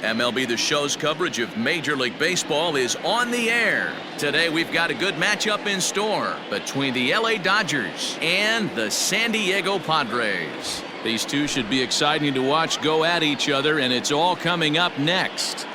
MLB The Show's coverage of Major League Baseball is on the air. Today we've got a good matchup in store between the LA Dodgers and the San Diego Padres. These two should be exciting to watch go at each other, and it's all coming up next.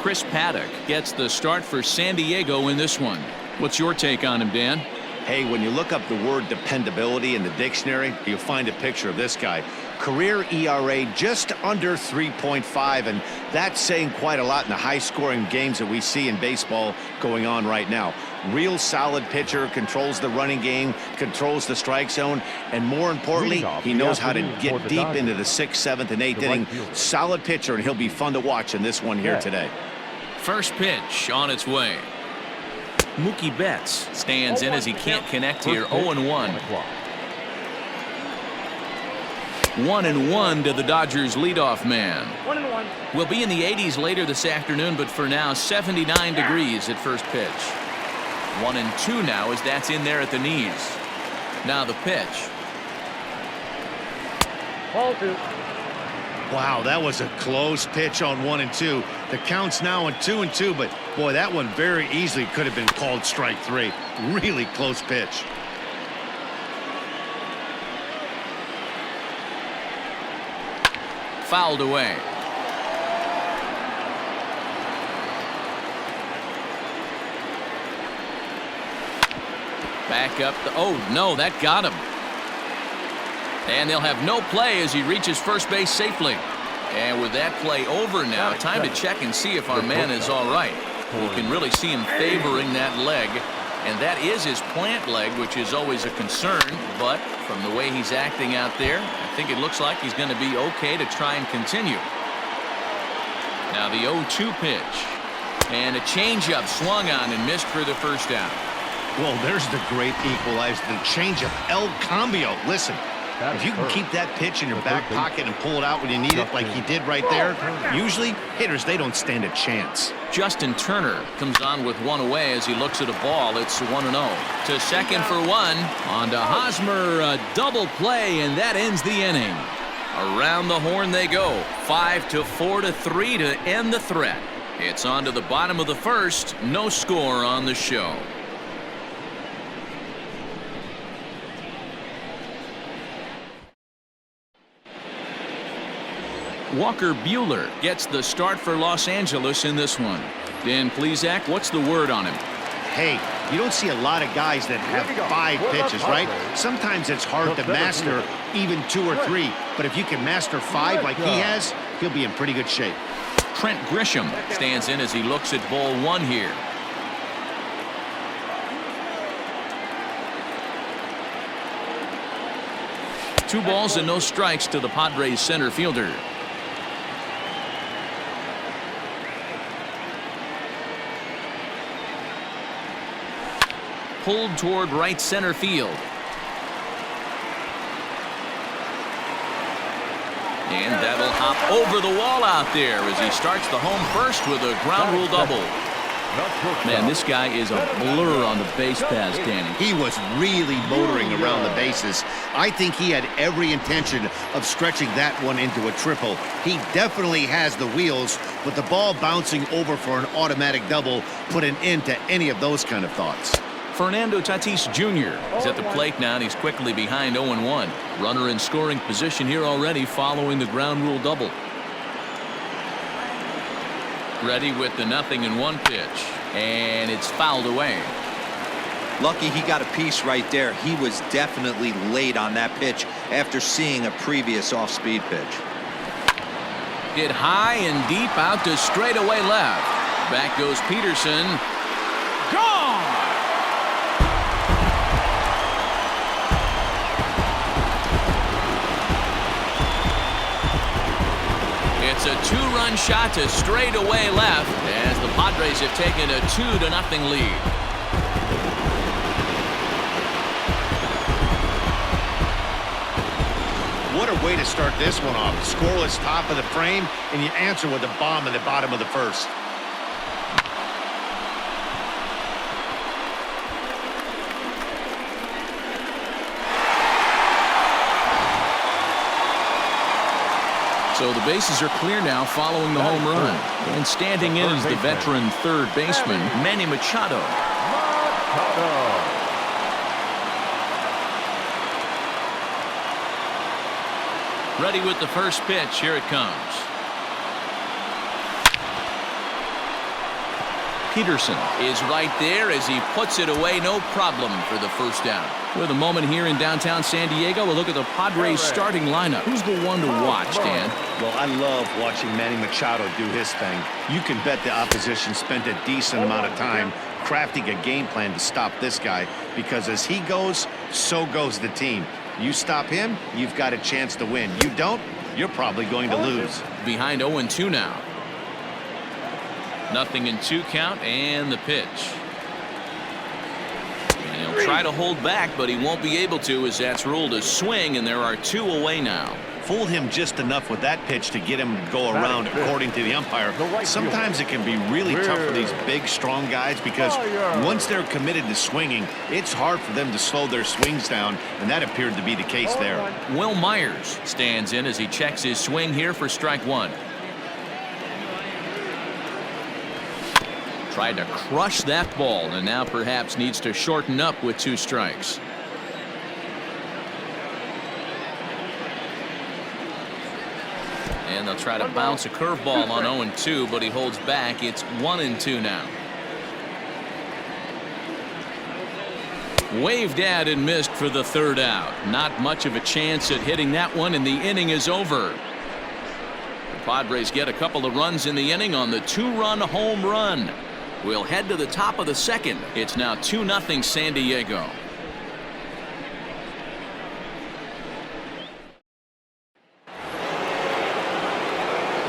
Chris Paddock gets the start for San Diego in this one. What's your take on him, Dan? Hey, when you look up the word dependability in the dictionary, you'll find a picture of this guy. Career ERA just under 3.5, and that's saying quite a lot in the high-scoring games that we see in baseball going on right now. Real solid pitcher, controls the running game, controls the strike zone, and more importantly, he knows how to get deep into the 6th, 7th, and 8th inning. Solid pitcher, and he'll be fun to watch in this one here today. First pitch on its way. Mookie Betts stands in as he can't connect here. 0-1. 1-1 to the Dodgers leadoff man. 1-1. We'll be in the 80s later this afternoon, but for now 79 degrees at first pitch. 1-2 now as that's in there at the knees. Now the pitch. Ball 2. Wow, that was a close pitch on 1-2. The count's now on 2-2, but boy, that one very easily could have been called strike 3. Really close pitch. Fouled away. Back up the, oh no, that got him. And they'll have no play as he reaches first base safely. And with that play over now, time to check and see if our man is all right. You can really see him favoring that leg, and that is his plant leg, which is always a concern. But from the way he's acting out there, I think it looks like he's going to be okay to try and continue. Now the 0-2 pitch, and a changeup swung on and missed for the first out. Well, there's the great equalizer, the changeup, El Cambio. Listen, if you can keep that pitch in your back pocket and pull it out when you need it like he did right there, usually hitters, they don't stand a chance. Justin Turner comes on with one away as he looks at a ball. It's 1-0. To second for one. On to Hosmer, a double play, and that ends the inning. Around the horn they go. 5-4-3 to end the threat. It's on to the bottom of the first. No score on the show. Walker Buehler gets the start for Los Angeles in this one. Dan Plesac, what's the word on him? Hey, you don't see a lot of guys that have 5 pitches, right? Sometimes it's hard to master even 2 or 3. But if you can master 5 like he has, he'll be in pretty good shape. Trent Grisham stands in as he looks at ball 1 here. Two balls and no strikes to the Padres center fielder. Pulled toward right center field. And that'll hop over the wall out there as he starts the home first with a ground rule double. Man, this guy is a blur on the base paths, Danny. He was really motoring around the bases. I think he had every intention of stretching that one into a triple. He definitely has the wheels, but the ball bouncing over for an automatic double put an end to any of those kind of thoughts. Fernando Tatis Jr. is at the plate now, and he's quickly behind 0-1. Runner in scoring position here already following the ground rule double. Ready with the 0-1 pitch, and it's fouled away. Lucky he got a piece right there. He was definitely late on that pitch after seeing a previous off-speed pitch. Hit high and deep out to straightaway left. Back goes Peterson. Gone! It's a 2-run shot to straightaway left as the Padres have taken a 2-0 lead. What a way to start this one off. Scoreless top of the frame, and you answer with a bomb in the bottom of the first. So the bases are clear now following the home run. And standing in is the veteran third baseman, Manny Machado. Ready with the first pitch. Here it comes. Peterson is right there as he puts it away. No problem for the first down. With a moment here in downtown San Diego, we'll look at the Padres starting lineup. Who's the one to watch, Dan? Well, I love watching Manny Machado do his thing. You can bet the opposition spent a decent amount of time crafting a game plan to stop this guy, because as he goes, so goes the team. You stop him, you've got a chance to win. You don't, you're probably going to lose. Behind 0-2 now. 0-2 count, and the pitch. And he'll try to hold back, but he won't be able to, as that's ruled a swing, and there are 2 away now. Fooled him just enough with that pitch to get him to go around, according to the umpire. Sometimes it can be really tough for these big, strong guys, because once they're committed to swinging, it's hard for them to slow their swings down, and that appeared to be the case there. Will Myers stands in as he checks his swing here for strike 1. Tried to crush that ball, and now perhaps needs to shorten up with 2 strikes. And they'll try to bounce a curveball on 0-2, but he holds back. It's 1-2 now. Waved at and missed for the third out. Not much of a chance at hitting that one, and the inning is over. The Padres get a couple of runs in the inning on the 2-run home run. We'll head to the top of the second. It's now 2-0 San Diego.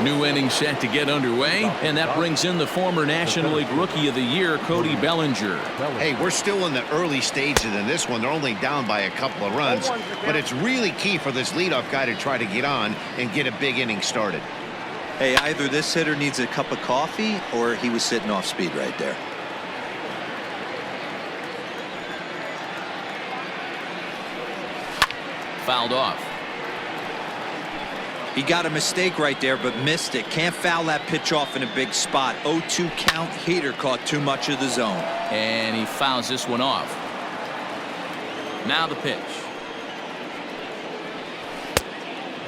New inning set to get underway, and that brings in the former National League Rookie of the Year, Cody Bellinger. Hey, we're still in the early stages in this one. They're only down by a couple of runs, but it's really key for this leadoff guy to try to get on and get a big inning started. Hey, either this hitter needs a cup of coffee or he was sitting off speed right there. Fouled off. He got a mistake right there, but missed it. Can't foul that pitch off in a big spot. 0-2 count. Heater caught too much of the zone. And he fouls this one off. Now the pitch.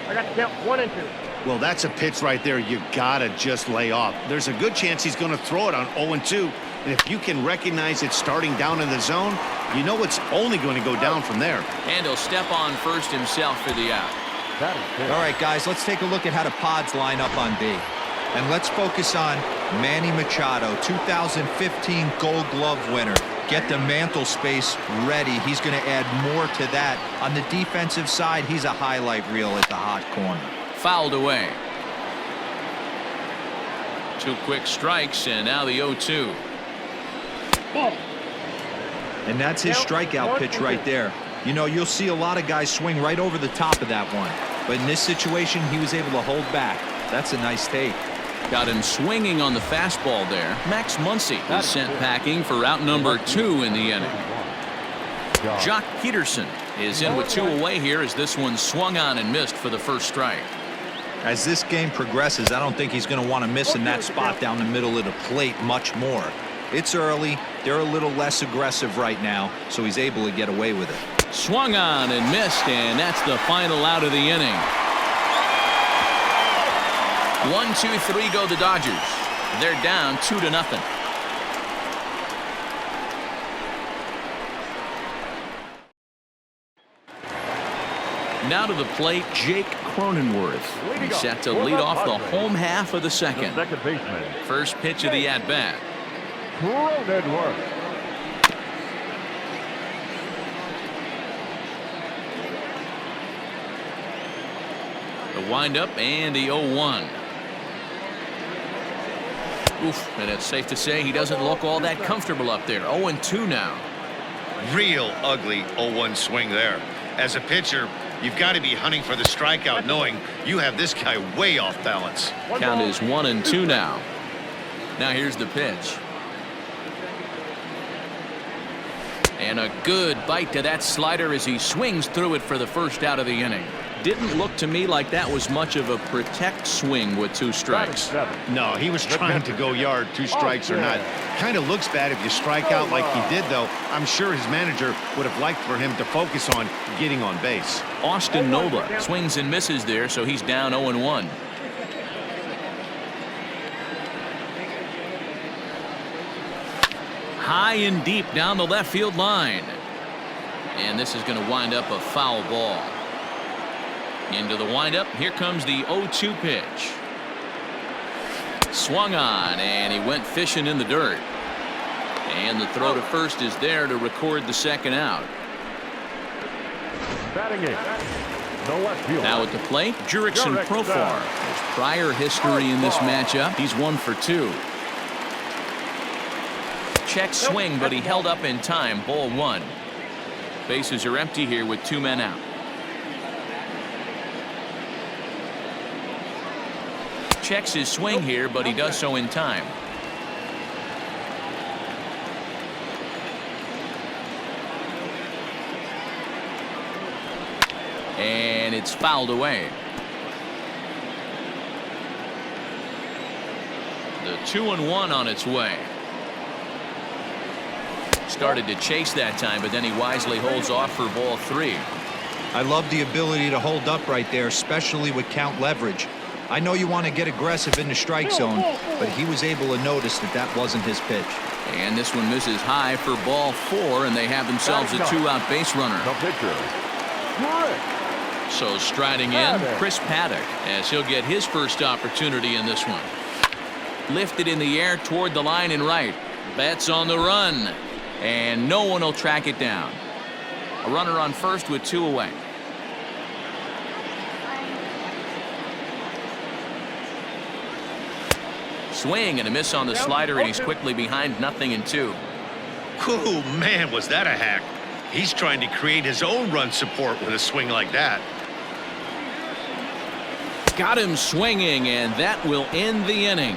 I got to count 1-2. Well, that's a pitch right there you gotta just lay off. There's a good chance he's going to throw it on 0-2, and if you can recognize it starting down in the zone, you know it's only going to go down from there. And he'll step on first himself for the out. All right, guys, let's take a look at how the Pods line up on D. And let's focus on Manny Machado, 2015 Gold Glove winner. Get the mantle space ready. He's going to add more to that. On the defensive side, he's a highlight reel at the hot corner. Fouled away. 2 quick strikes, and now the 0-2. And that's his strikeout pitch right there. You know, you'll see a lot of guys swing right over the top of that one. But in this situation, he was able to hold back. That's a nice take. Got him swinging on the fastball there. Max Muncy is sent packing for out number 2 in the inning. Jock Peterson is in with 2 away here as this one swung on and missed for the first strike. As this game progresses, I don't think he's going to want to miss in that spot down the middle of the plate much more. It's early. They're a little less aggressive right now, so he's able to get away with it. Swung on and missed, and that's the final out of the inning. 1-2-3 go the Dodgers. They're down 2-0. Now to the plate, Jake Cronenworth. He's set to lead off the home half of the second. Second baseman. First pitch of the at-bat. Cronenworth. The windup and the 0-1. Oof, and it's safe to say he doesn't look all that comfortable up there. 0-2 now. Real ugly 0-1 swing there. As a pitcher, you've got to be hunting for the strikeout, knowing you have this guy way off balance. Count is 1-2 now. Now here's the pitch. And a good bite to that slider as he swings through it for the first out of the inning. Didn't look to me like that was much of a protect swing with 2 strikes. No, he was trying to go yard, 2 strikes or not. Kind of looks bad if you strike out like he did, though. I'm sure his manager would have liked for him to focus on getting on base. Austin Nova swings and misses there, so he's down 0-1. High and deep down the left field line. And this is going to wind up a foul ball. Into the windup. Here comes the 0-2 pitch. Swung on, and he went fishing in the dirt. And the throw to first is there to record the second out. Batting in. No left field. Now at the plate, Jurickson Profar. There's prior history in this matchup. He's 1 for 2. Check swing, but he held up in time. Ball 1. Bases are empty here with 2 men out. Checks his swing here, but he does so in time. And it's fouled away. The 2-1 on its way. Started to chase that time, but then he wisely holds off for ball 3. I love the ability to hold up right there, especially with count leverage. I know you want to get aggressive in the strike zone, but he was able to notice that that wasn't his pitch. And this one misses high for ball 4, and they have themselves a 2-out base runner. So striding in, Chris Paddock, as he'll get his first opportunity in this one. Lifted in the air toward the line and right. Betts on the run. And no one will track it down. A runner on first with 2 away. Swing and a miss on the slider, and he's quickly behind 0-2. Oh, man, was that a hack. He's trying to create his own run support with a swing like that. Got him swinging, and that will end the inning.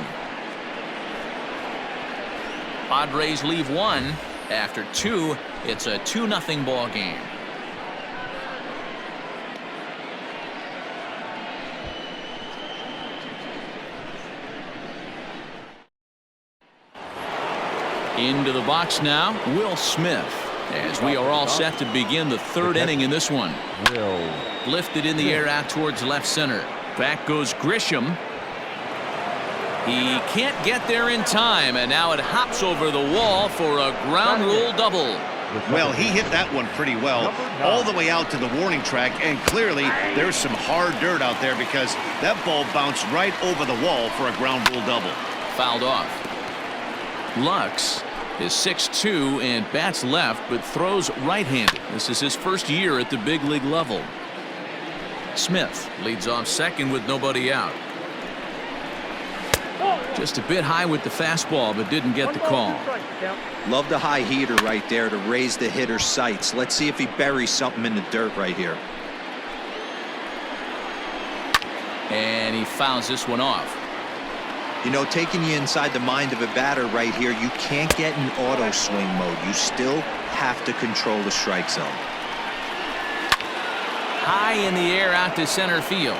Padres leave 1. After 2, it's a 2-0 ball game. Into the box now, Will Smith, as we are all set to begin the 3rd inning in this one. Lifted in the air out towards left center. Back goes Grisham. He can't get there in time, and now it hops over the wall for a ground rule double. Well, he hit that one pretty well, all the way out to the warning track, and clearly there's some hard dirt out there because that ball bounced right over the wall for a ground rule double. Fouled off. Lux is 6'2" and bats left, but throws right-handed. This is his first year at the big league level. Smith leads off second with nobody out. Just a bit high with the fastball, but didn't get the call. Love the high heater right there to raise the hitter's sights. Let's see if he buries something in the dirt right here. And he fouls this one off. You know, taking you inside the mind of a batter right here, you can't get in auto swing mode. You still have to control the strike zone. High in the air out to center field.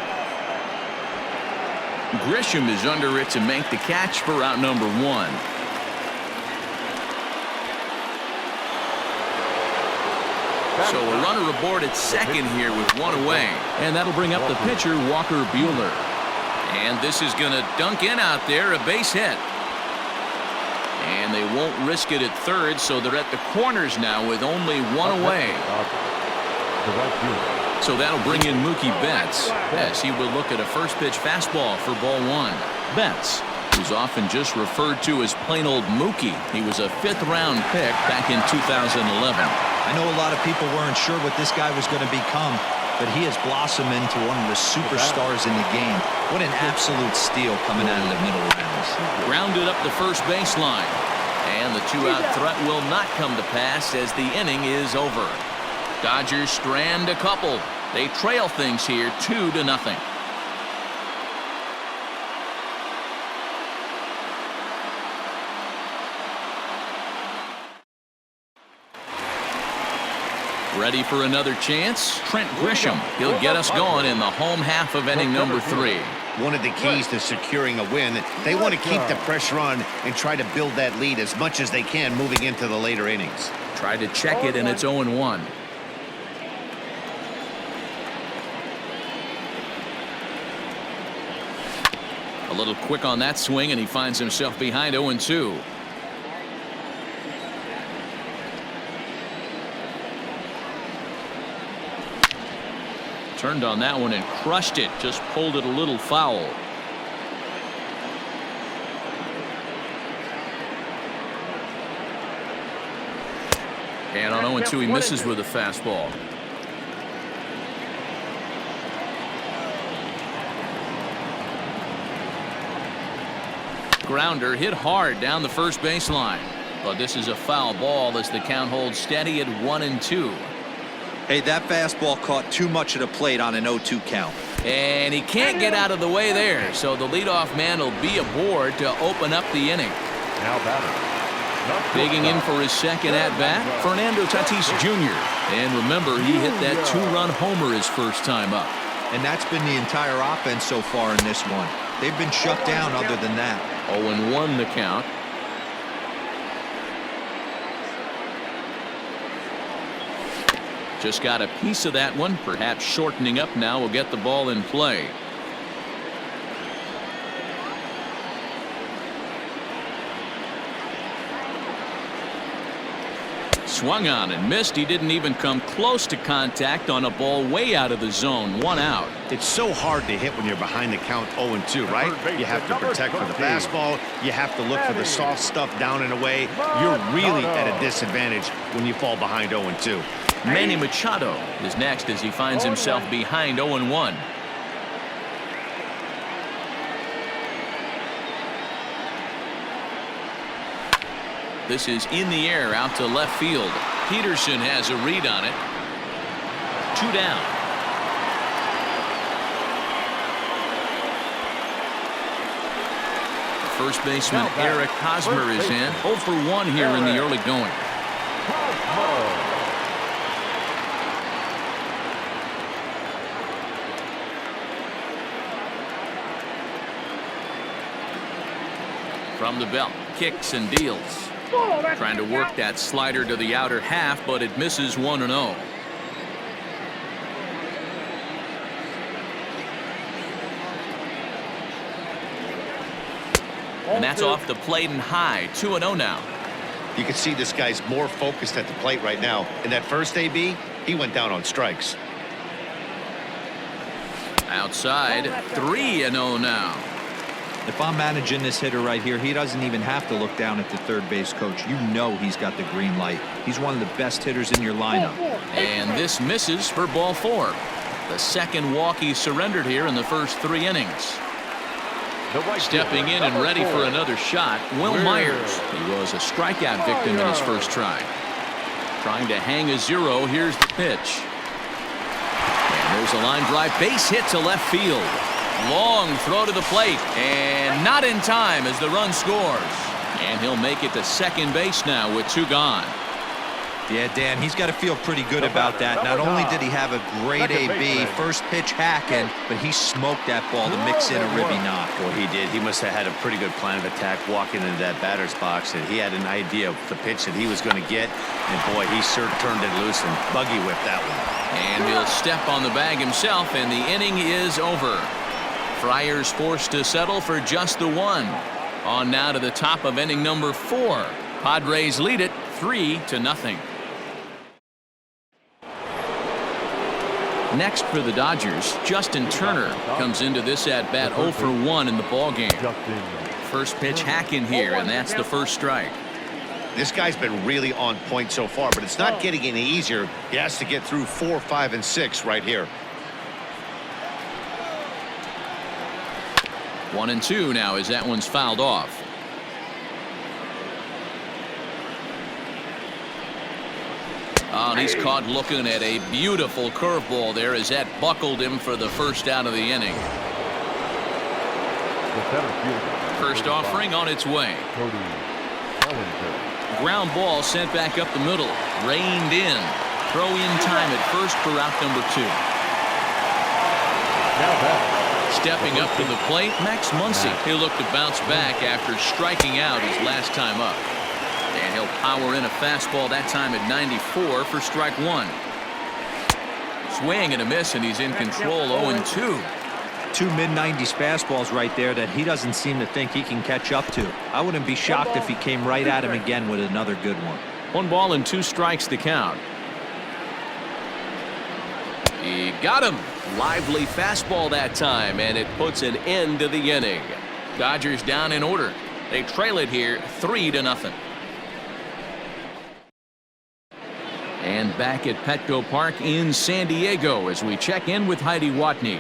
Grisham is under it to make the catch for out number 1. So a runner aboard at second here with 1 away. And that'll bring up the pitcher, Walker Buehler. And this is going to dunk in out there, a base hit. And they won't risk it at third, so they're at the corners now with only 1 away. So that'll bring in Mookie Betts, as he will look at a first pitch fastball for ball 1. Betts, who's often just referred to as plain old Mookie. He was a 5th-round pick back in 2011. I know a lot of people weren't sure what this guy was going to become, but he has blossomed into one of the superstars in the game. What an absolute steal coming out of the middle rounds. Grounded up the first baseline. And the 2-out threat will not come to pass as the inning is over. Dodgers strand a couple. They trail things here 2-0. Ready for another chance? Trent Grisham. He'll get us going in the home half of inning number 3. One of the keys to securing a win, they want to keep the pressure on and try to build that lead as much as they can moving into the later innings. Tried to check it, and it's 0-1. A little quick on that swing, and he finds himself behind 0-2. Turned on that one and crushed it. Just pulled it a little foul. And on 0-2, he misses with a fastball. Grounder hit hard down the first baseline. But this is a foul ball as the count holds steady at 1-2. Hey, that fastball caught too much of the plate on an 0-2 count. And he can't get out of the way there, so the leadoff man will be aboard to open up the inning. Now batter. Digging in for his second at-bat, Fernando Tatis Jr. And remember, he hit that two-run homer his first time up. And that's been the entire offense so far in this one. They've been shut down other than that. 0-1 the count. Just got a piece of that one. Perhaps shortening up now will get the ball in play. Swung on and missed. He didn't even come close to contact on a ball way out of the zone. 1 out. It's so hard to hit when you're behind the count 0-2, right? You have to protect for the fastball. You have to look for the soft stuff down and away. You're really at a disadvantage when you fall behind 0-2. Manny Machado is next as he finds himself behind 0-1. This is in the air out to left field. Peterson has a read on it. 2 down. First baseman Eric Hosmer is in. 0 for 1 here in the early going. From the belt, kicks and deals. Trying to work that slider to the outer half, but it misses 1-0. And that's off the plate and high. 2-0 now. You can see this guy's more focused at the plate right now. In that first AB, he went down on strikes. Outside, 3-0 now. If I'm managing this hitter right here, he doesn't even have to look down at the third base coach. You know he's got the green light. He's one of the best hitters in your lineup. And this misses for ball 4. The second walk he surrendered here in the first 3 innings. Stepping in and ready for another shot, Will Myers. He was a strikeout victim in his first try. Trying to hang a 0. Here's the pitch. And there's a line drive base hit to left field. Long throw to the plate, and not in time as the run scores. And he'll make it to second base now with 2 gone. Yeah, Dan, he's got to feel pretty good about that. Not only did he have a great AB, first pitch hacking, but he smoked that ball to mix in a ribby knock. Well, he did. He must have had a pretty good plan of attack walking into that batter's box, and he had an idea of the pitch that he was going to get. And boy, he sure turned it loose and buggy whipped that one. And he'll step on the bag himself, and the inning is over. Friars forced to settle for just the 1. On now to the top of inning number 4. Padres lead it 3-0. Next for the Dodgers, Justin Turner comes into this at bat 0 for 1 in the ballgame. First pitch hacking here, and that's the first strike. This guy's been really on point so far, but it's not getting any easier. He has to get through 4, 5, and 6 right here. 1-2 now as that one's fouled off. Oh, and he's caught looking at a beautiful curveball there as that buckled him for the first out of the inning. First offering on its way. Cody Bellinger. Ground ball sent back up the middle. Reined in. Throw in time at first for out number 2. Stepping up to the plate, Max Muncy. He'll look to bounce back after striking out his last time up. And he'll power in a fastball that time at 94 for strike 1. Swing and a miss, and he's in control. 0-2. Two mid-90s fastballs right there that he doesn't seem to think he can catch up to. I wouldn't be shocked if he came right at him again with another good one. 1 ball and 2 strikes to count. He got him. Lively fastball that time, and it puts an end to the inning. Dodgers down in order. They trail it here 3-0. And back at Petco Park in San Diego as we check in with Heidi Watney.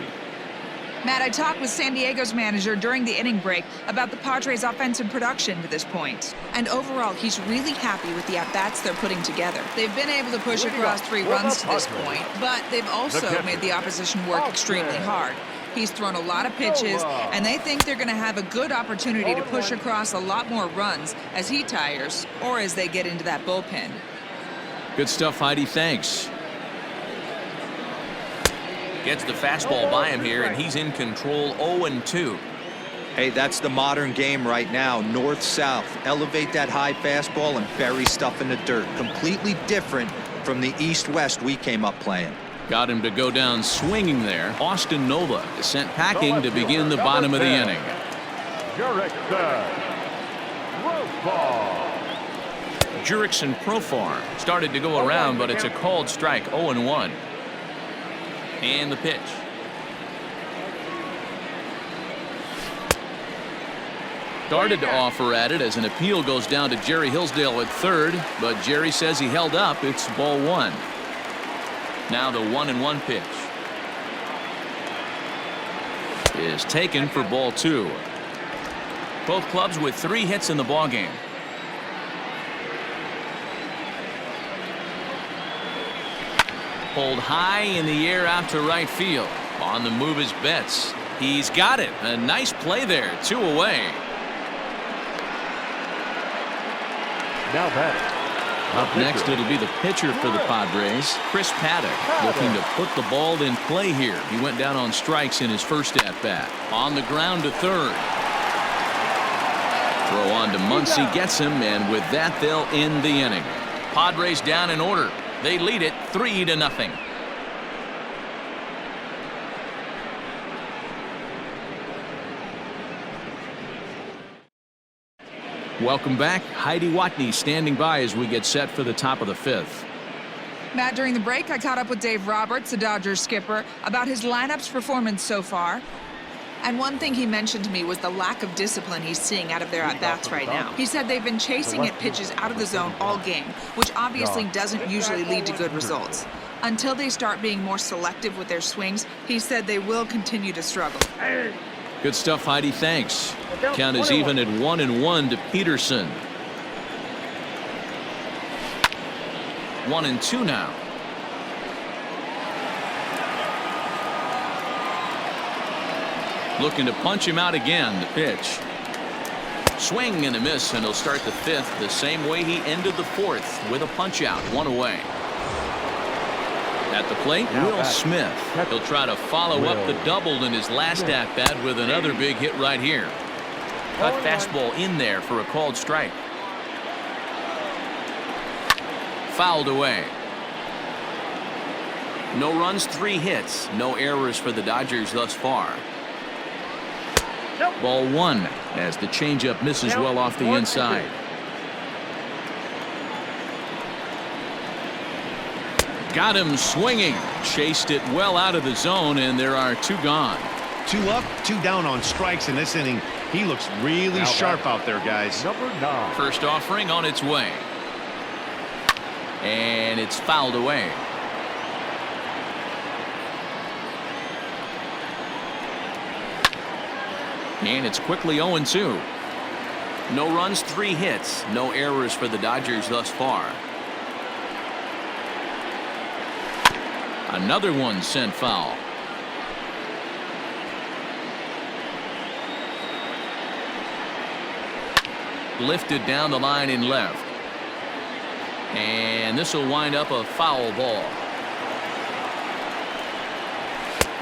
Matt, I talked with San Diego's manager during the inning break about the Padres' offensive production to this point. And overall, he's really happy with the at-bats they're putting together. They've been able to push across 3 runs to this point, but they've also made the opposition work extremely hard. He's thrown a lot of pitches, and they think they're going to have a good opportunity to push across a lot more runs as he tires or as they get into that bullpen. Good stuff, Heidi. Thanks. Gets the fastball by him here, and he's in control. 0-2. Hey, that's the modern game right now. North-south. Elevate that high fastball and bury stuff in the dirt. Completely different from the east-west we came up playing. Got him to go down swinging there. Austin Nova is sent packing to begin the bottom of the inning. Jurickson Profar started to go around, but it's a called strike. 0-1. And the pitch. Started to offer at it as an appeal goes down to Jerry Hillsdale at third, but Jerry says he held up. It's ball 1. Now the 1-1 pitch is taken for ball 2. Both clubs with 3 hits in the ballgame. Pulled high in the air out to right field. On the move is Betts. He's got it. A nice play there. 2 away. Now batting. Up next, it'll be the pitcher for the Padres, Chris Paddock, looking to put the ball in play here. He went down on strikes in his first at-bat. On the ground to third. Throw on to Muncy, gets him, and with that, they'll end the inning. Padres down in order. They lead it 3-0. Welcome back. Heidi Watney standing by as we get set for the top of the 5th. Matt, during the break, I caught up with Dave Roberts, the Dodgers skipper, about his lineup's performance so far. And one thing he mentioned to me was the lack of discipline he's seeing out of their at-bats right now. He said they've been chasing at pitches out of the zone all game, which obviously doesn't usually lead to good results. Until they start being more selective with their swings, he said they will continue to struggle. Good stuff, Heidi. Thanks. Count is even at 1-1 to Peterson. 1-2 now. Looking to punch him out again. The pitch. Swing and a miss, and he'll start the 5th the same way he ended the 4th with a punch out. 1 away. At the plate, Will Smith. He'll try to follow up the double in his last at-bat with another big hit right here. Cut fastball in there for a called strike. Fouled away. No runs, 3 hits. No errors for the Dodgers thus far. Ball 1 as the changeup misses well off the inside. Got him swinging. Chased it well out of the zone, and there are 2 gone. 2 up, 2 down on strikes in this inning. He looks really sharp out there, guys. Number 9. First offering on its way. And it's fouled away. And it's quickly 0-2. No runs, 3 hits. No errors for the Dodgers thus far. Another one sent foul. Lifted down the line in left. And And this will wind up a foul ball.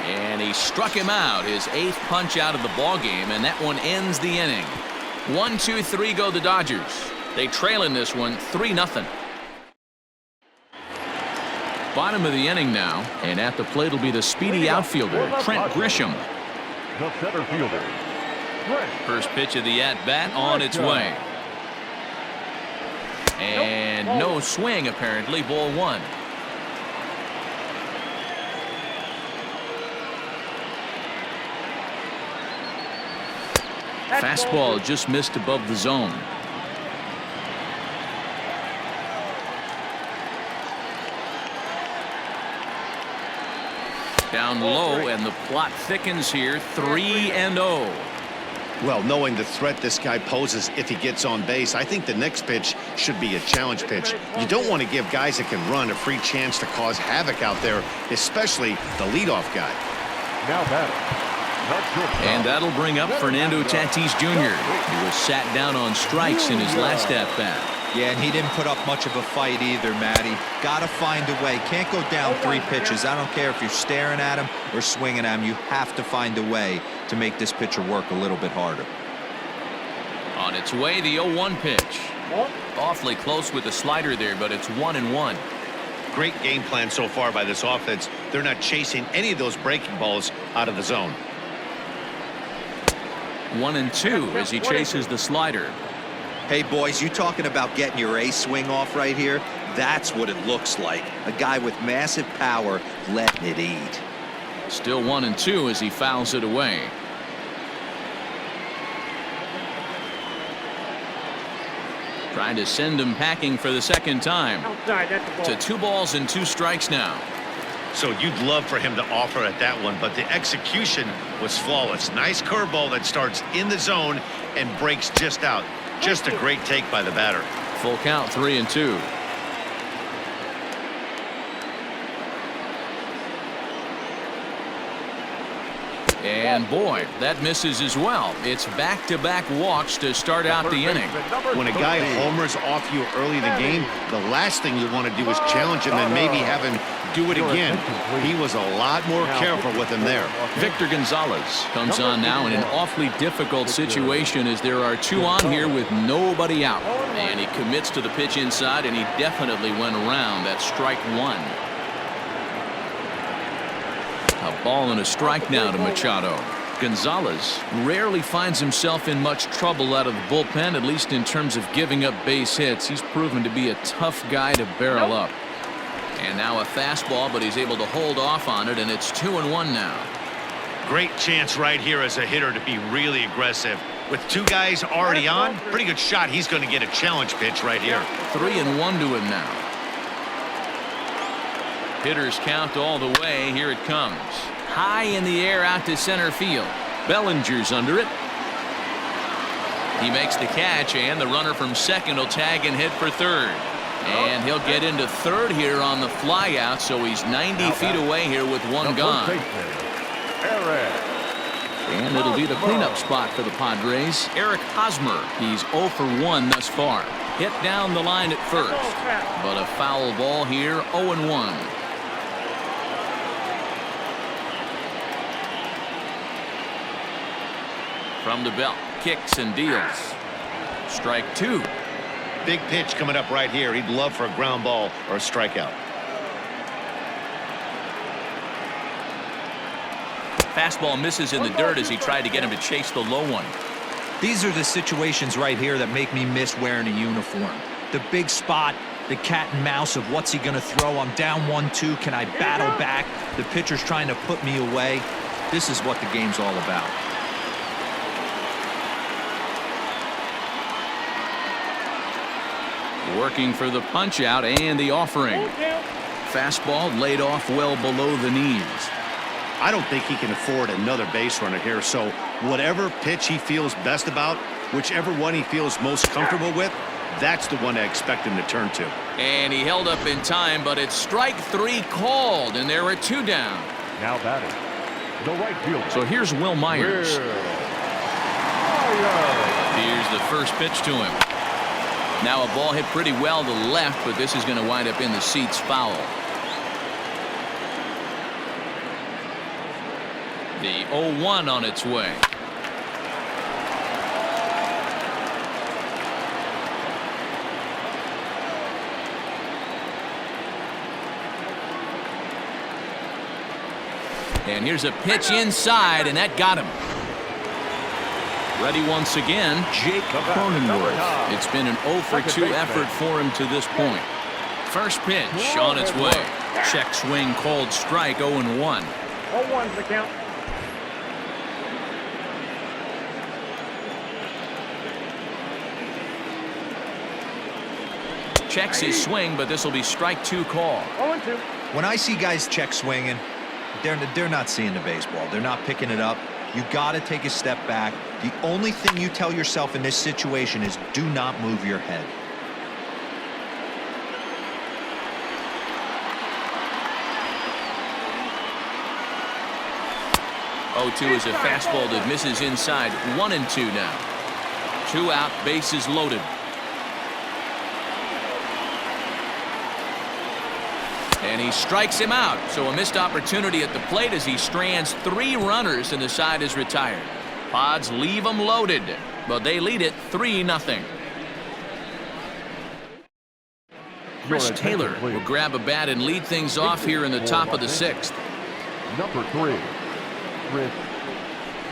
And he struck him out, his 8th punch out of the ball game, and that one ends the inning. 1, 2, 3 go the Dodgers. They trail in this one 3-0. Bottom of the inning now, and at the plate will be the speedy outfielder, Trent Grisham. The center fielder. First pitch of the at-bat on its way. And no swing, apparently, ball 1. Fastball just missed above the zone. Down low, and the plot thickens here. 3-0. Well, knowing the threat this guy poses if he gets on base, I think the next pitch should be a challenge pitch. You don't want to give guys that can run a free chance to cause havoc out there, especially the leadoff guy. Now batting. And that'll bring up Fernando Tatis Jr. He was sat down on strikes in his last at-bat. Yeah, and he didn't put up much of a fight either, Matty. Gotta find a way. Can't go down 3 pitches. I don't care if you're staring at him or swinging at him. You have to find a way to make this pitcher work a little bit harder. On its way, the 0-1 pitch. Awfully close with the slider there, but it's 1-1. Great game plan so far by this offense. They're not chasing any of those breaking balls out of the zone. 1-2 as he chases the slider. Hey, boys, you talking about getting your A swing off right here? That's what it looks like. A guy with massive power letting it eat. Still 1-2 as he fouls it away. Trying to send him packing for the second time. To 2 balls and 2 strikes now. So you'd love for him to offer at that one, but the execution was flawless. Nice curveball that starts in the zone and breaks just out. Just a great take by the batter. Full count, 3-2. And boy, that misses as well. It's back-to-back walks to start out the inning. When a guy homers off you early in the game, the last thing you want to do is challenge him and maybe have him do it again. He was a lot more careful with him there. Victor Gonzalez comes on now in an awfully difficult situation as there are 2 on here with nobody out. And he commits to the pitch inside, and he definitely went around. That's strike 1. A ball and a strike now to Machado. Gonzalez rarely finds himself in much trouble out of the bullpen, at least in terms of giving up base hits. He's proven to be a tough guy to barrel up. And now a fastball, but he's able to hold off on it, and it's 2-1 now. Great chance right here as a hitter to be really aggressive. With 2 guys already on, pretty good shot. He's going to get a challenge pitch right here. 3-1 to him now. Hitters count all the way. Here it comes. High in the air out to center field. Bellinger's under it. He makes the catch, and the runner from second will tag and hit for third. And he'll get into third here on the flyout, so he's 90 feet away here with 1 gone. And it'll be the cleanup spot for the Padres. Eric Hosmer. He's 0 for 1 thus far. Hit down the line at first. But a foul ball here, 0-1. From the belt, kicks and deals. Strike 2. Big pitch coming up right here. He'd love for a ground ball or a strikeout. Fastball misses in the dirt as he tried to get him to chase the low one. These are the situations right here that make me miss wearing a uniform. The big spot, the cat and mouse of what's he going to throw. I'm down 1-2. Can I battle back? The pitcher's trying to put me away. This is what the game's all about. Working for the punch out and the offering. Fastball laid off well below the knees. I don't think he can afford another base runner here, so whatever pitch he feels best about, whichever one he feels most comfortable with, that's the one I expect him to turn to. And he held up in time, but it's strike 3 called, and there are 2 down. Now batting. The right fielder. So here's Will Myers. Here's the first pitch to him. Now a ball hit pretty well to the left, but this is going to wind up in the seats foul. The 0-1 on its way. And here's a pitch inside, and that got him. Ready once again, Jake Cronenworth. It's been an 0 for 2 effort for him to this point. First pitch on its way. Check swing called strike, 0-1. 0-1's the count. Checks his swing, but this will be strike 2 call. 0-2. When I see guys check swinging, they're not seeing the baseball. They're not picking it up. You got to take a step back. The only thing you tell yourself in this situation is do not move your head. Oh-2 is a fastball that misses inside. 1-2 now. 2 out, bases loaded. And he strikes him out. So a missed opportunity at the plate as he strands 3 runners and the side is retired. Pods leave them loaded, but they lead it 3-0. Chris Taylor will grab a bat and lead things off here in the top of the 6th. Number 3, Chris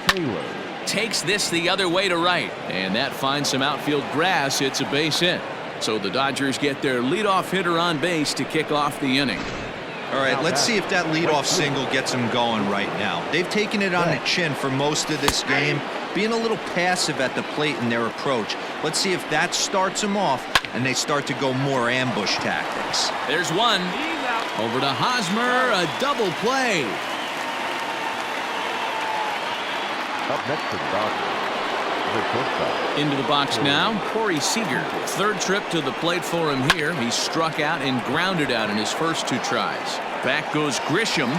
Taylor. Takes this the other way to right, and that finds some outfield grass. It's a base hit. So the Dodgers get their leadoff hitter on base to kick off the inning. All right, let's see if that leadoff single gets them going right now. They've taken it on the chin for most of this game, being a little passive at the plate in their approach. Let's see if that starts them off and they start to go more ambush tactics. There's one. Over to Hosmer, a double play. Up next to the Dodgers. Into the box now, Corey Seager. 3rd trip to the plate for him here. He struck out and grounded out in his first 2 tries. Back goes Grisham.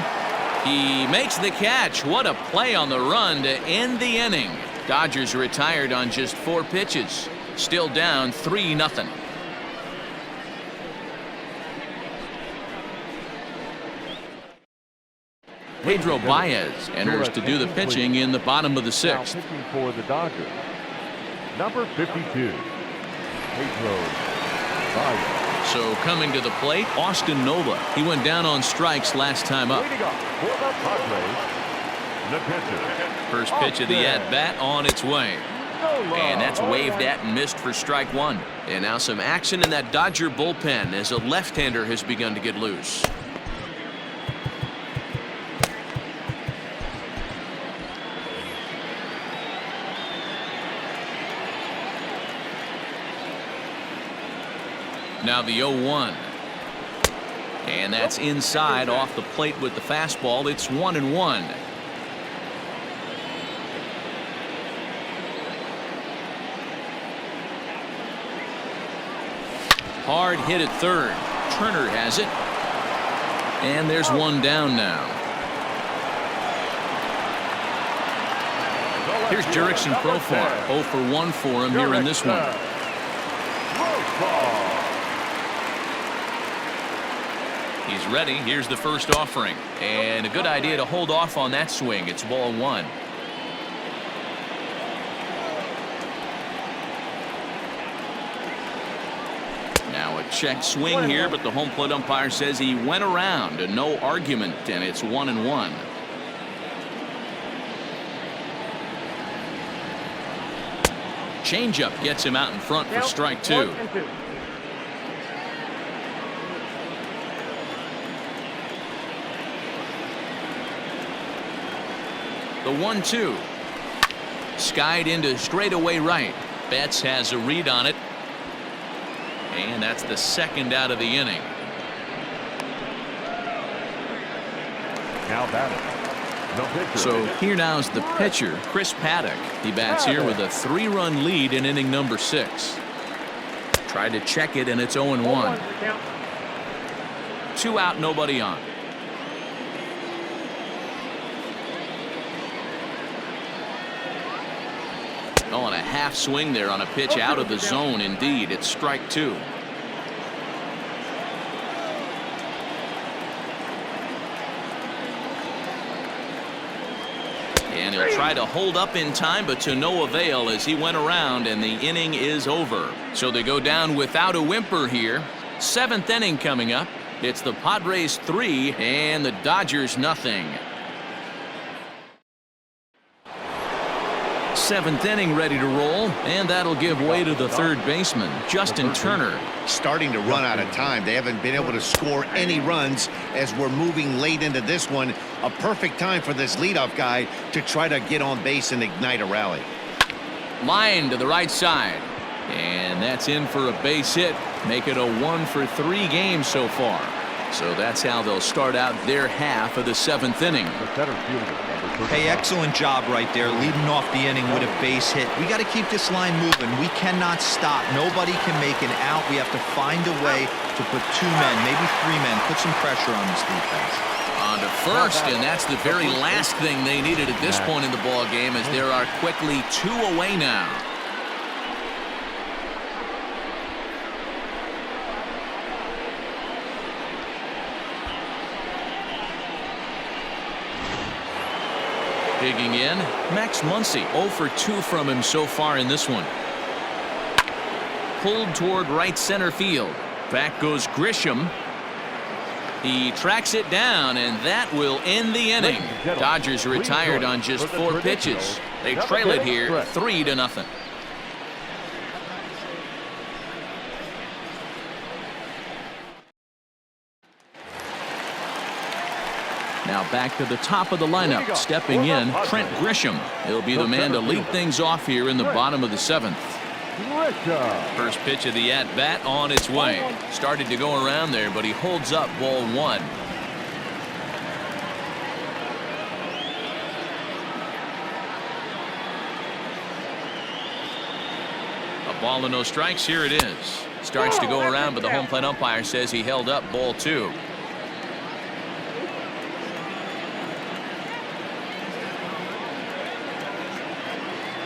He makes the catch. What a play on the run to end the inning. Dodgers retired on just 4 pitches. Still down 3-0. Pedro Baez enters to do the pitching in the bottom of the 6th. Pitching for the Dodgers, number 52, Pedro Baez. So coming to the plate, Austin Nova. He went down on strikes last time up. Leading off for the Padres, the pitcher. First pitch of the at-bat on its way. And that's waved at and missed for strike 1. And now some action in that Dodger bullpen as a left-hander has begun to get loose. Now the 0-1. And that's inside off the plate with the fastball. It's 1-1. Hard hit at 3rd. Turner has it. And there's one down now. Here's Jurickson Profar. 0 for 1 for him here in this one. He's ready. Here's the first offering. And a good idea to hold off on that swing. It's ball 1. Now a check swing here, but the home plate umpire says he went around. And no argument, and it's 1-1. Changeup gets him out in front for strike 2. The 1-2. Skied into straightaway right. Betts has a read on it. And that's the 2nd out of the inning. Now batting. So here now is the pitcher, Chris Paddock. He bats here with a 3-run lead in inning number 6. Tried to check it, and it's 0-1. 2 out, nobody on. Oh, and a half swing there on a pitch out of the zone. Indeed, it's strike two. And he'll try to hold up in time, but to no avail as he went around, and the inning is over. So they go down without a whimper here. Seventh inning coming up. It's the Padres 3 and the Dodgers nothing. Seventh inning ready to roll, and that'll give way to the third baseman, Justin Turner. Starting to run out of time. They haven't been able to score any runs as we're moving late into this one. A perfect time for this leadoff guy to try to get on base and ignite a rally. Line to the right side, and that's in for a base hit. Make it a 1-for-3 game so far. So that's how they'll start out their half of the seventh inning. Hey, excellent job right there, leading off the inning with a base hit. We got to keep this line moving. We cannot stop. Nobody can make an out. We have to find a way to put two men, maybe three men, put some pressure on this defense. On to first, and that's the very last thing they needed at this point in the ball game, as there are quickly two away now. Digging in, Max Muncy. 0 for 2 from him so far in this one. Pulled toward right center field. Back goes Grisham. He tracks it down, and that will end the inning. Dodgers retired on just 4 pitches. They trail it here 3-0. Now back to the top of the lineup. Stepping in, Trent Grisham. He'll be the man to lead things off here in the bottom of the seventh. First pitch of the at-bat on its way. Started to go around there, but he holds up ball one. A ball and no strikes. Here it is. Starts to go around, but the home plate umpire says he held up ball two.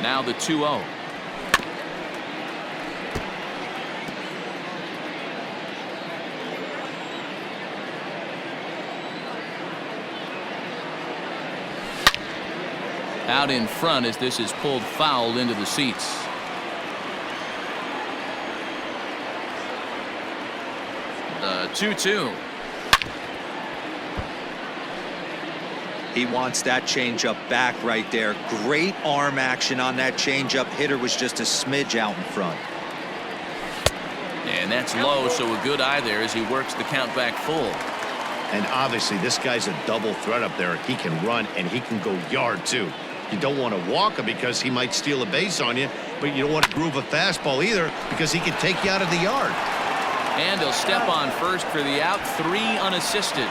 Now the 2-0. Out in front as this is pulled foul into the seats. The 2-2. He wants that changeup back right there. Great arm action on that changeup. Hitter was just a smidge out in front. And that's low, so a good eye there as he works the count back full. And obviously this guy's a double threat up there. He can run and he can go yard too. You don't want to walk him because he might steal a base on you, but you don't want to groove a fastball either because he can take you out of the yard. And he'll step on first for the out, 3 unassisted.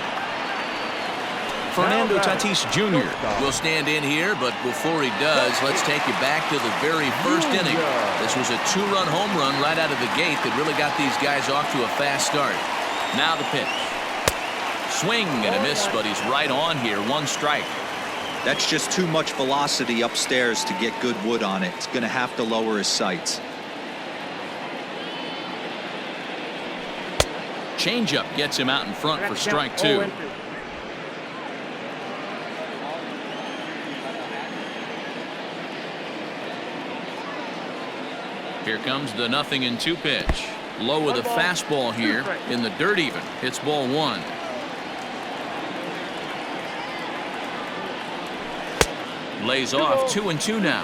Fernando Tatis Jr. will stand in here, but before he does, let's take you back to the very first inning. This was a 2-run home run right out of the gate that really got these guys off to a fast start. Now the pitch. Swing and a miss, but he's right on here. 1 strike. That's just too much velocity upstairs to get good wood on it. It's going to have to lower his sights. Changeup gets him out in front for strike 2. Here comes the 0-2 pitch. Low with a fastball here in the dirt even. It's ball 1. Lays off 2-2 now.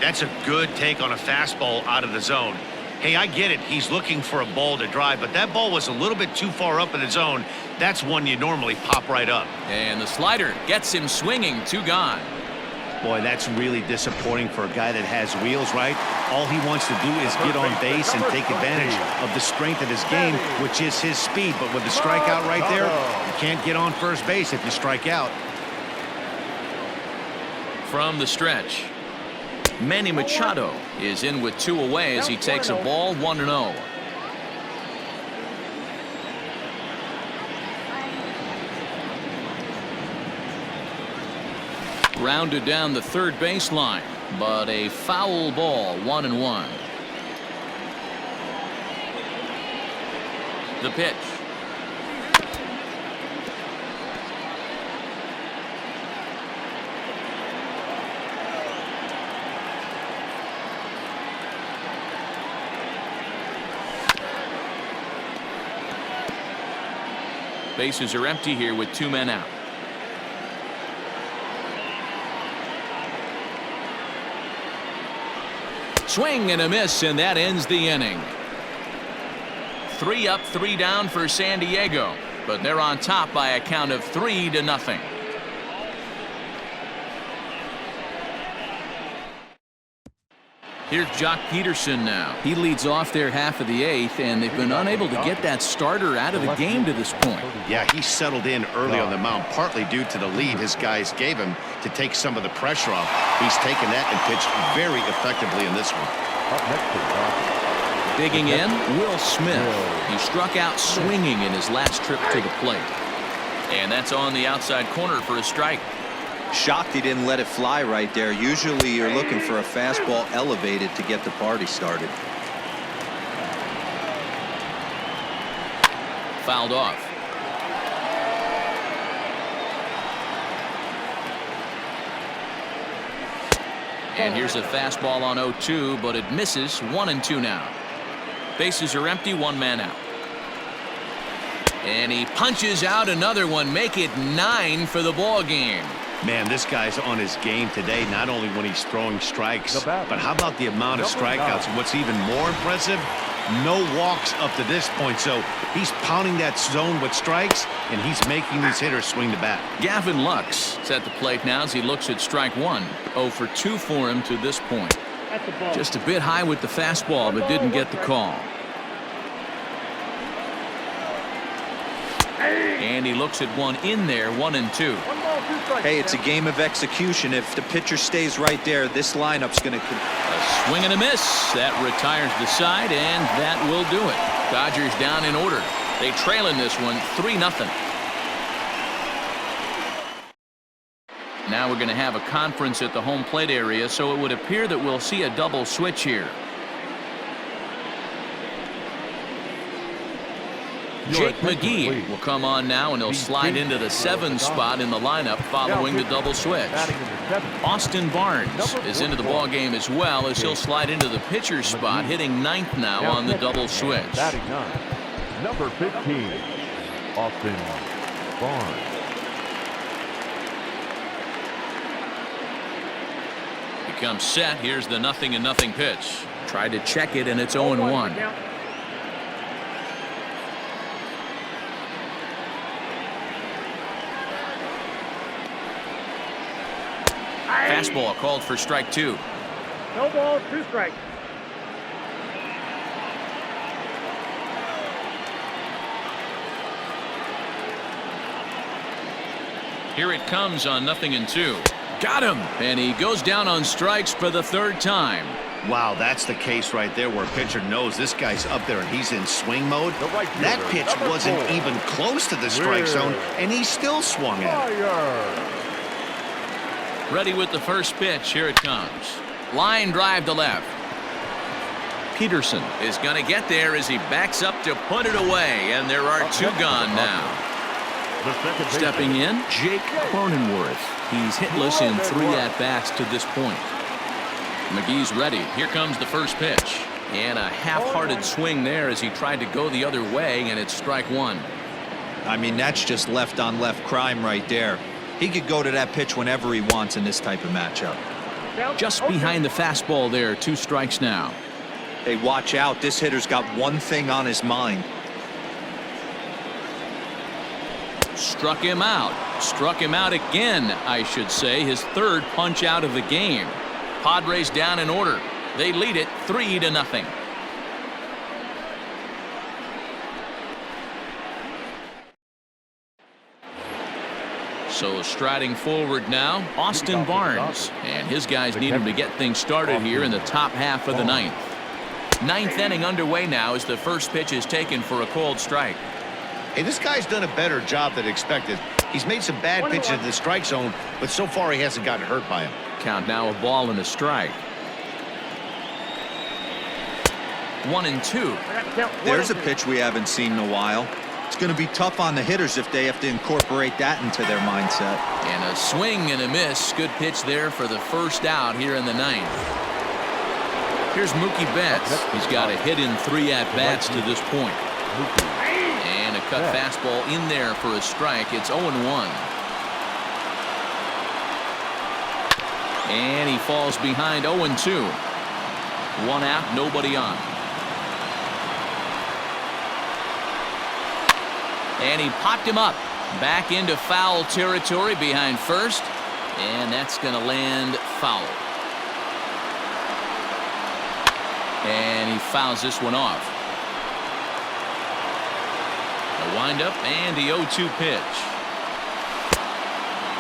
That's a good take on a fastball out of the zone. Hey, I get it. He's looking for a ball to drive, but that ball was a little bit too far up in the zone. That's one you normally pop right up. And the slider gets him swinging. 2 gone. Boy, that's really disappointing for a guy that has wheels, right? All he wants to do is get on base and take advantage of the strength of his game, which is his speed. But with the strikeout right there, you can't get on first base if you strike out. From the stretch, Manny Machado is in with 2 away as he takes a ball 1-0. Rounded down the third baseline. but a foul ball, 1-1. The pitch. Bases are empty here with 2 men out. Swing and a miss, and that ends the inning. 3 up, 3 down for San Diego, but they're on top by a count of 3-0. Here's Jock Peterson now. He leads off their half of the 8th, and they've been unable to get that starter out of the game to this point. Yeah, he settled in early on the mound, partly due to the lead his guys gave him to take some of the pressure off. He's taken that and pitched very effectively in this one. Digging in, Will Smith. He struck out swinging in his last trip to the plate. And that's on the outside corner for a strike. Shocked he didn't let it fly right there. Usually you're looking for a fastball elevated to get the party started. Fouled off. And here's a fastball on 0-2, but it misses. 1-2 now. Bases are empty, 1 man out. And he punches out another one. Make it 9 for the ball game. Man, this guy's on his game today, not only when he's throwing strikes, but how about the amount of strikeouts? And what's even more impressive, no walks up to this point. So he's pounding that zone with strikes, and he's making these hitters swing the bat. Gavin Lux is at the plate now as he looks at strike 1. 0 for 2 for him to this point. Just a bit high with the fastball, but didn't get the call. And he looks at one in there, 1-2. Hey, it's a game of execution. If the pitcher stays right there, this lineup's going to... A swing and a miss. That retires the side, and that will do it. Dodgers down in order. They trail in this one, 3-0. Now we're going to have a conference at the home plate area, so it would appear that we'll see a double switch here. Jake McGee will come on now, and he'll slide into the 7 spot in the lineup following the double switch. Austin Barnes is into the ball game as well, as he'll slide into the pitcher spot, hitting 9th now on the double switch. Number 15, Austin Barnes. He comes set. Here's the 0-0 pitch. Tried to check it, and it's 0-1. Fastball called for strike 2. No ball, 2 strikes. Here it comes on 0-2. Got him, and he goes down on strikes for the 3rd time. Wow, that's the case right there where a pitcher knows this guy's up there and he's in swing mode. That pitch wasn't even close to the strike zone, and he still swung at it. Ready with the first pitch. Here it comes. Line drive to left. Peterson is going to get there as he backs up to put it away, and there are 2 gone now. Stepping in, Jake Cronenworth. He's hitless in 3 at-bats to this point. McGee's ready. Here comes the first pitch. And a half-hearted swing there as he tried to go the other way, and it's strike 1. I mean, that's just left-on-left crime right there. He could go to that pitch whenever he wants in this type of matchup. Just behind the fastball there, 2 strikes now. Hey, watch out. This hitter's got one thing on his mind. Struck him out. Struck him out again, I should say. His 3rd punch out of the game. Padres down in order. They lead it 3-0. So striding forward now, Austin Barnes, and his guys need him to get things started here in the top half of the 9th. 9th inning underway now as the first pitch is taken for a called strike. Hey, this guy's done a better job than expected. He's made some bad pitches in the strike zone, but so far he hasn't gotten hurt by him. Count now a ball and a strike. 1-2. There's a pitch we haven't seen in a while. It's going to be tough on the hitters if they have to incorporate that into their mindset. And a swing and a miss. Good pitch there for the first out here in the ninth. Here's Mookie Betts. He's got a hit in 3 at-bats to this point. And a cut fastball in there for a strike. It's 0-1. And he falls behind 0-2. 1 out, nobody on. And he popped him up back into foul territory behind first, and that's going to land foul. And he fouls this one off. A windup and the 0-2 pitch.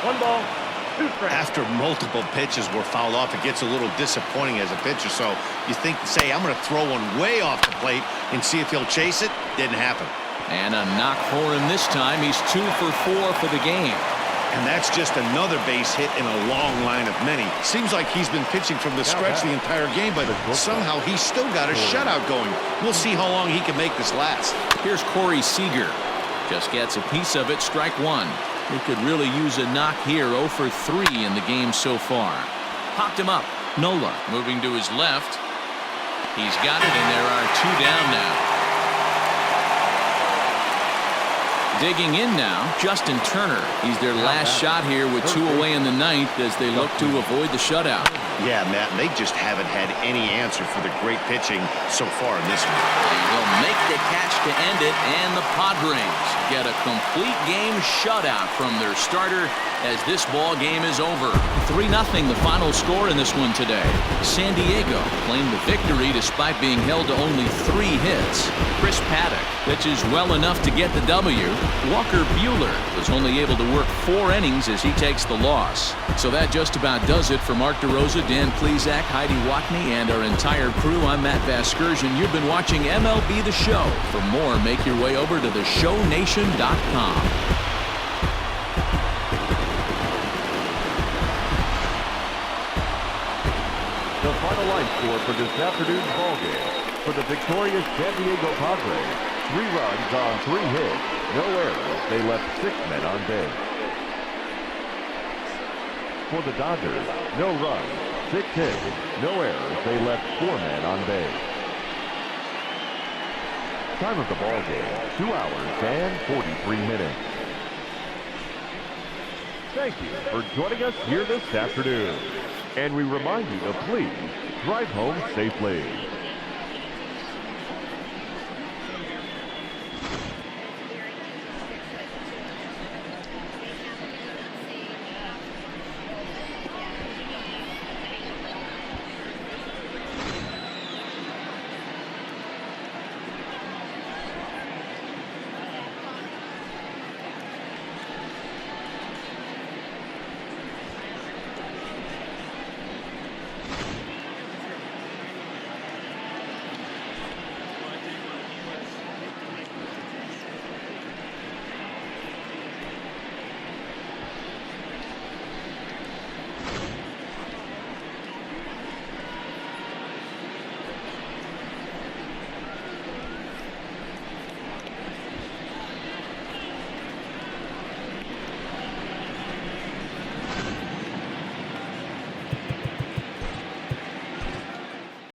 1 ball, 2 strikes. After multiple pitches were fouled off, it gets a little disappointing as a pitcher. So you think, say, I'm going to throw one way off the plate and see if he'll chase it. Didn't happen. And a knock for him this time. He's 2 for 4 for the game. And that's just another base hit in a long line of many. Seems like he's been pitching from the stretch the entire game, but somehow he's still got a shutout going. We'll see how long he can make this last. Here's Corey Seager. Just gets a piece of it. Strike 1. He could really use a knock here. 0 for 3 in the game so far. Popped him up. Nola moving to his left. He's got it, and there are 2 down now. Digging in now, Justin Turner. He's their last shot here with 2 away in the ninth as they look to avoid the shutout. Yeah, Matt, and they just haven't had any answer for the great pitching so far in this one. And he'll make the catch to end it, and the Padres get a complete game shutout from their starter as this ball game is over. 3-0 the final score in this one today. San Diego claimed the victory despite being held to only 3 hits. Chris Paddock pitches well enough to get the W. Walker Buehler was only able to work 4 innings as he takes the loss. So that just about does it for Mark DeRosa, Dan Plesac, Heidi Watney, and our entire crew. I'm Matt Vasgersian. You've been watching MLB The Show. For more, make your way over to theshownation.com. The final line score for this afternoon's ballgame. For the victorious San Diego Padres, 3 runs on 3 hits, no errors. They left 6 men on base. For the Dodgers, no runs, 6 hits, no errors. They left 4 men on base. Time of the ballgame, 2 hours and 43 minutes. Thank you for joining us here this afternoon. And we remind you to please drive home safely.